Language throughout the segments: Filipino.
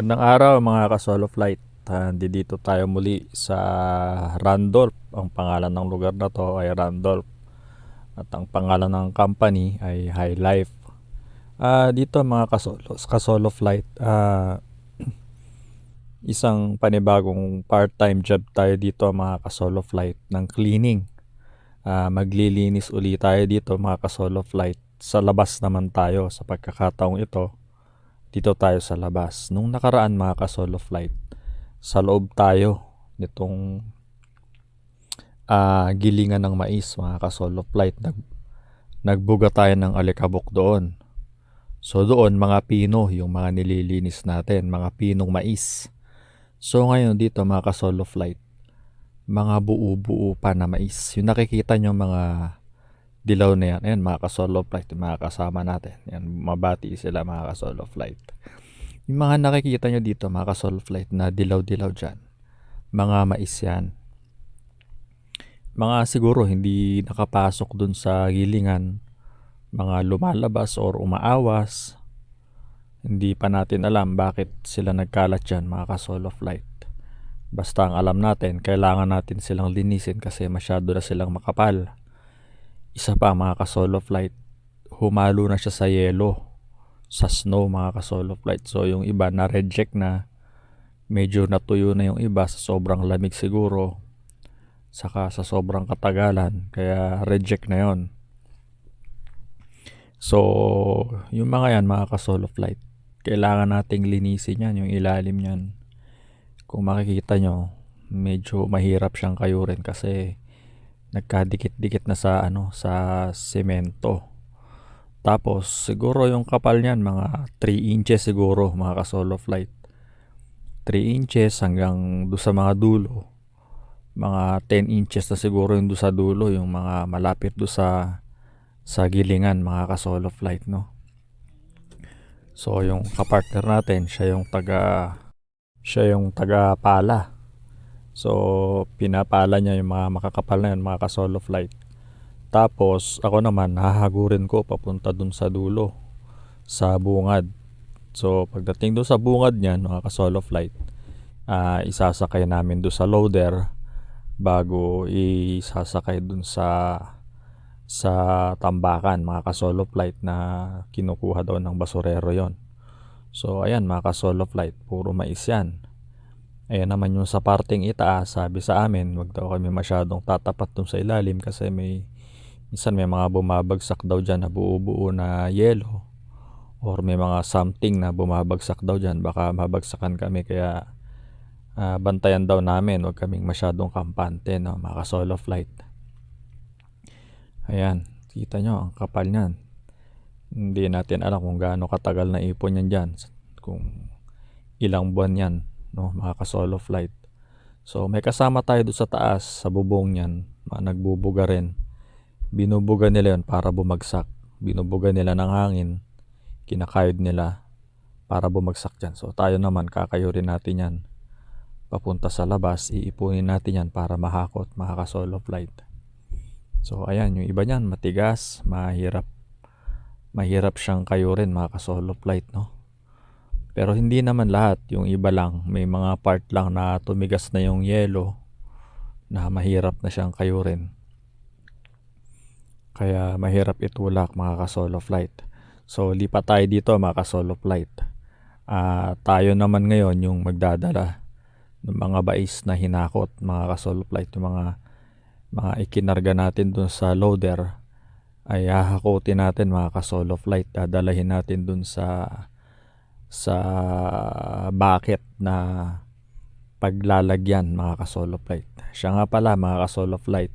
Magandang araw mga ka-solo flight. Dito tayo muli sa Randolph. Ang pangalan ng lugar na to ay Randolph. At ang pangalan ng company ay High Life. Dito mga ka-solo flight, isang panibagong part-time job tayo dito mga ka-solo flight ng cleaning. Maglilinis uli tayo dito mga ka-solo flight. Sa labas naman tayo sa pagkakataong ito. Dito tayo sa labas. Nung nakaraan mga ka-solo flight, sa loob tayo nitong gilingan ng mais mga ka-solo flight. Nagbuga tayo ng alikabok doon. So doon mga pino yung mga nililinis natin, mga pinong mais. So ngayon dito mga ka-solo flight, mga buo-buo pa na mais. Yung nakikita nyo mga dilaw na yan, ayan mga ka-solo flight, yung mga kasama natin. Yan, mabati sila mga ka-solo flight. Yung mga nakikita nyo dito mga ka-solo flight na dilaw-dilaw dyan, mga mais yan. Mga siguro hindi nakapasok dun sa gilingan, mga lumalabas or umaawas. Hindi pa natin alam bakit sila nagkalat dyan mga ka-solo flight. Basta ang alam natin, kailangan natin silang linisin kasi masyado na silang makapal. Isa pa mga ka-solo flight, humalo na siya sa yelo, sa snow mga ka-solo flight. So yung iba na reject na, medyo natuyo na yung iba sa sobrang lamig siguro, saka sa sobrang katagalan, kaya reject na yon. So yung mga yan mga ka-solo flight, kailangan nating linisin yan, yung ilalim yan. Kung makikita nyo, medyo mahirap siyang kayurin kasi nagkadikit-dikit na sa semento. Tapos siguro yung kapal niyan mga 3 inches siguro mga ka-solo flight. 3 inches hanggang do sa mga dulo. Mga 10 inches na siguro yung do sa dulo, yung mga malapit do sa gilingan mga ka-solo flight, no. So yung kapartner natin, siya yung taga pala. So pinapala niya yung mga makakapal na yun mga ka-solo flight. Tapos ako naman hahagurin ko papunta dun sa dulo, sa bungad. So pagdating doon sa bungad niyan mga ka-solo flight, isasakay namin doon sa loader bago isasakay doon sa tambakan mga ka-solo flight na kinukuha daw ng basurero yon. So ayan mga ka-solo flight, puro mais yan. Ayan naman yung sa parting itaas, sabi sa amin wag daw kami masyadong tatapat dun sa ilalim kasi minsan may mga bumabagsak daw dyan na buo-buo na yelo, or may mga something na bumabagsak daw dyan, baka mabagsakan kami, kaya bantayan daw namin, wag kaming masyadong kampante, no, mga solo flight. Ayan, kita nyo ang kapal nyan. Hindi natin alam kung gaano katagal na ipon yan dyan, kung ilang buwan yan, no, mga solo flight. So may kasama tayo doon sa taas, sa bubong nyan, nagbubuga rin. Binubuga nila yun para bumagsak. Binubuga nila ng hangin, kinakayod nila para bumagsak dyan. So tayo naman kakayurin natin yan papunta sa labas, iipunin natin yan para mahakot, makaka-solo flight. So ayan, yung iba niyan matigas, mahirap siyang kayurin makaka-solo flight, no. Pero hindi naman lahat, yung iba lang, may mga part lang na tumigas na yung yelo na mahirap na siyang kayurin. Kaya mahirap itulak mga ka-solo flight. So lipat tayo dito mga ka-solo flight. Tayo naman ngayon yung magdadala ng mga bais na hinakot mga ka-solo flight. Yung mga ikinarga natin dun sa loader ay hahakotin natin mga ka-solo flight. Dadalahin natin dun sa bucket na paglalagyan mga ka-solo flight. Siya nga pala mga ka-solo flight,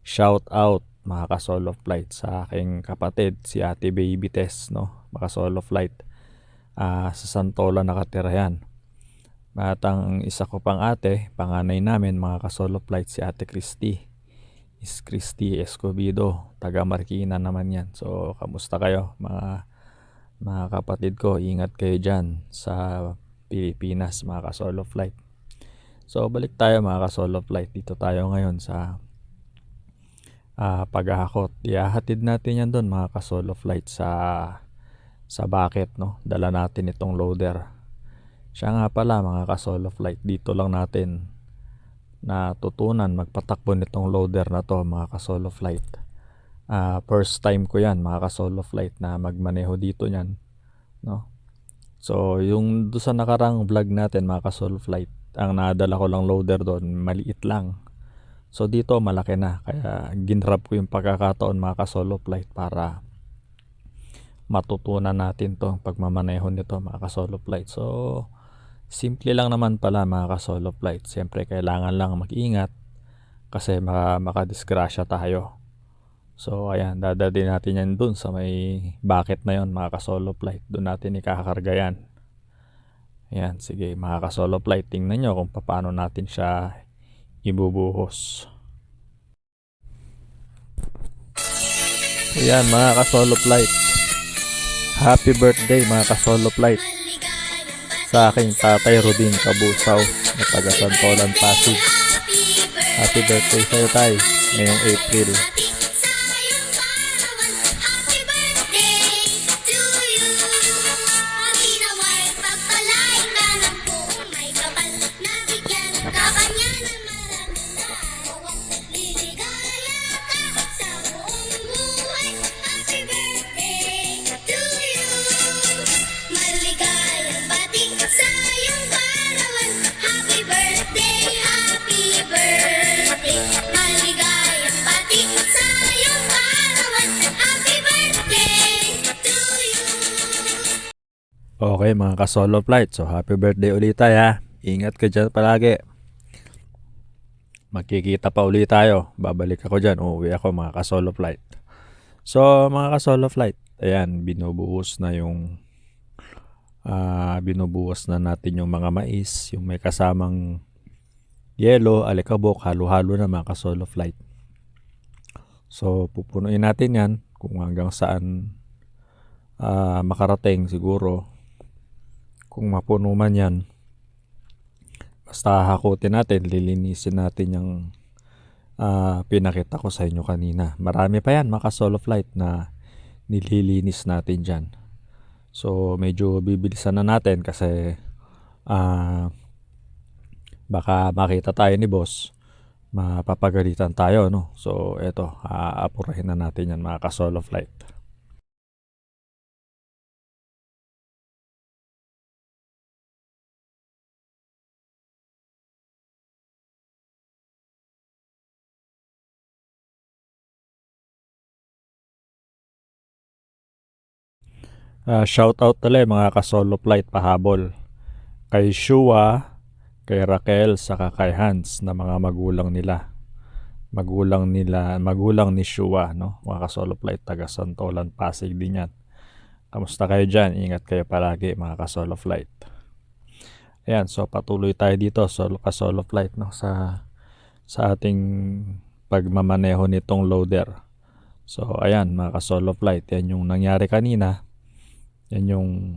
shout out mga ka-solo flight sa aking kapatid, si Ate Baby Tess, no, mga solo flight. Sa Santola nakatira yan. At ang isa ko pang ate, panganay namin mga ka-solo flight, si Ate Christy, is Christy Escobedo, taga Marikina naman yan. So kamusta kayo mga kapatid ko, ingat kayo dyan sa Pilipinas mga ka-solo flight. So balik tayo mga ka-solo flight, dito tayo ngayon sa paghahakot. Ihahatid natin yan doon mga ka-solo flight sa bucket, no. Dala natin itong loader. Siya nga pala mga ka-solo flight, dito lang natin natutunan magpatakbo nitong loader na to mga ka-solo flight. First time ko yan mga ka-solo flight na magmaneho dito niyan, no? So yung doon sa nakarang vlog natin mga ka-solo flight, ang nadala ko lang loader doon maliit lang. So dito malaki na, kaya ginrab ko yung pagkakataon mga ka-solo flight para matutunan natin to pagmamaneho nito mga ka-solo flight. So simple lang naman pala mga ka-solo flight. Siyempre kailangan lang mag-ingat kasi makadisgrasya tayo. So ayan, dadalhin natin yan dun sa may bucket na yon mga ka-solo flight. Doon natin ikakarga yan. Ayan, sige mga ka-solo flight, tingnan nyo kung paano natin siya ibubuhos. Ayan mga ka-solo flight, happy birthday mga ka-solo flight sa aking tatay Rodin Kabusaw na taga Santolan, Pasig. Happy birthday sa'yo tay, ngayong April. Okay mga ka-solo flight, so happy birthday ulit tayo ha. Ingat ka dyan palagi. Magkikita pa ulit tayo. Babalik ako dyan, uuwi ako mga ka-solo flight. So mga ka-solo flight, ayan, binubuhos na natin yung mga mais, yung may kasamang yelo, alikabok, halo-halo na mga ka-solo flight. So pupunuin natin yan kung hanggang saan makarating siguro. Kung mapuno man yan, basta hakutin natin, lilinisin natin yung pinakita ko sa inyo kanina. Marami pa yan mga ka-solo flight na nililinis natin dyan. So medyo bibilisan na natin kasi baka makita tayo ni boss, mapapagalitan tayo, no? So eto, aapurahin na natin yan mga ka-solo flight. Shout out tala mga ka-solo flight pahabol kay Shua, kay Raquel, saka kay Hans na mga magulang ni Shua, no? Mga ka-solo flight taga Santolan, Pasig din yan. Kamusta kayo dyan? Ingat kayo palagi mga ka-solo flight. Ayan, so patuloy tayo dito ka-solo flight, no? Sa ating pagmamaneho nitong loader. So ayan mga ka-solo flight, yan yung nangyari kanina. Yan yung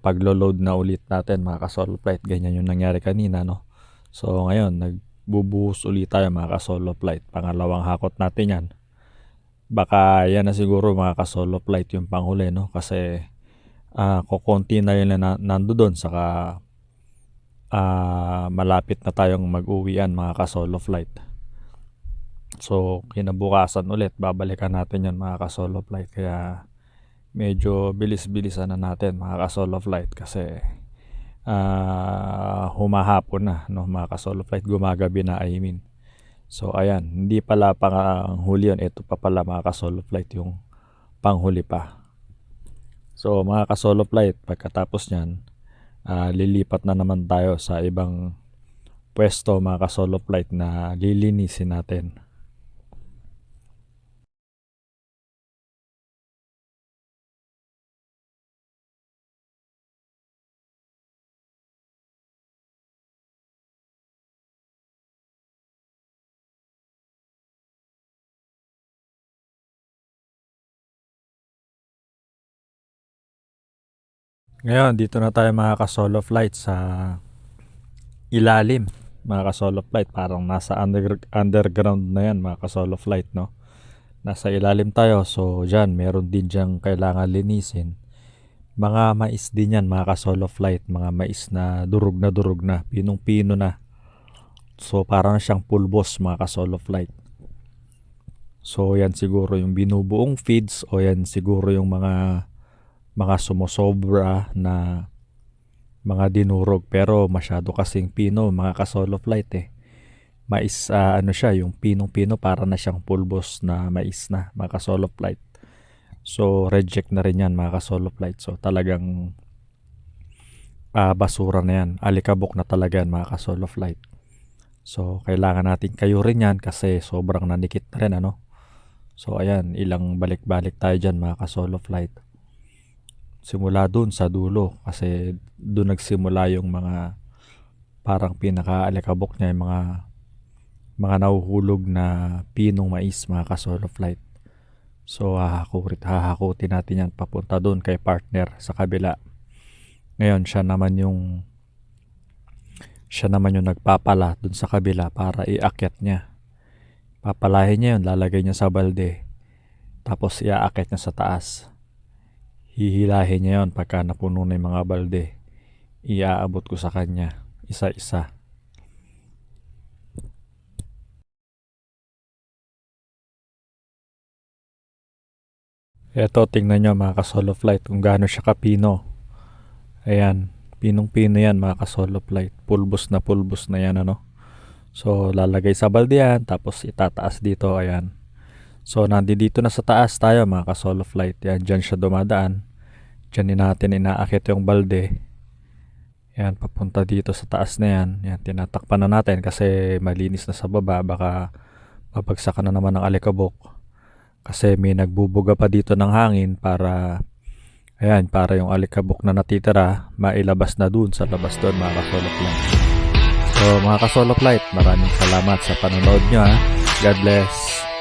paglo-load na ulit natin mga ka-solo flight. Ganyan yung nangyari kanina, no? So ngayon nagbubuhos ulit tayo mga ka-solo flight. Pangalawang hakot natin yan. Baka yan na siguro mga ka-solo flight yung panghuli, no? Kasi kukunti na yun na nando doon, saka malapit na tayong mag-uwian mga ka-solo flight. So kinabukasan ulit babalikan natin yan mga ka-solo flight. Kaya medyo bilis-bilisan na natin mga ka-solo flight kasi humahapon na, no, mga ka-solo flight, gumagabi na, I mean. So ayan, hindi pala panghuli yun, ito pa pala mga ka-solo flight yung panghuli pa. So mga ka-solo flight, pagkatapos nyan, lilipat na naman tayo sa ibang pwesto mga ka-solo flight na lilinisin natin. Ngayon, dito na tayo mga ka-solo flight sa ilalim. Mga ka-solo flight, parang nasa underground na yan mga ka-solo flight, no? Nasa ilalim tayo, so dyan, meron din dyang kailangan linisin. Mga mais din yan mga ka-solo flight, mga mais na durog na, pinong-pino na. So parang siyang pulbos mga ka-solo flight. So yan siguro yung binubuong feeds o yan siguro yung mga sumosobra na mga dinurog, pero masyado kasing pino mga ka-solo flight eh. Mais ano siya, yung pinong-pino para na siyang pulbos na mais na mga ka-solo flight. So reject na rin yan mga ka-solo flight. So talagang basura na yan, alikabok na talaga yan mga ka-solo flight. So kailangan natin kayo rin yan kasi sobrang nanikit na rin ano. So ayan, ilang balik-balik tayo dyan mga ka-solo flight. Simula dun sa dulo kasi dun nagsimula yung mga parang pinaka-alikabok niya, yung mga nahuhulog na pinong mais mga ka-solo flight. So hahakutin natin yan papunta dun kay partner sa kabila. Ngayon siya naman yung nagpapala dun sa kabila para iakyat niya. Papalahin niya yun, lalagay niya sa balde. Tapos iakyat niya sa taas. Hihilahin niya yun pagka napuno na yung mga balde. Iaabot ko sa kanya, isa-isa. Eto, tingnan nyo mga ka-solo flight kung gaano siya kapino. Ayan, pinong-pino yan mga ka-solo flight. Pulbos na yan ano. So lalagay sa balde yan, tapos itataas dito, ayan. So nandito na sa taas tayo mga ka-solo flight. Yan, dyan siya dumadaan. Dyan din natin inaakit yung balde. Yan, papunta dito sa taas na yan. Yan, tinatakpan na natin kasi malinis na sa baba. Baka mabagsakan na naman ng alikabok. Kasi may nagbubuga pa dito ng hangin para yung alikabok na natitira mailabas na dun sa labas doon mga ka-solo flight. So mga ka-solo flight, maraming salamat sa panonood nyo ha. God bless.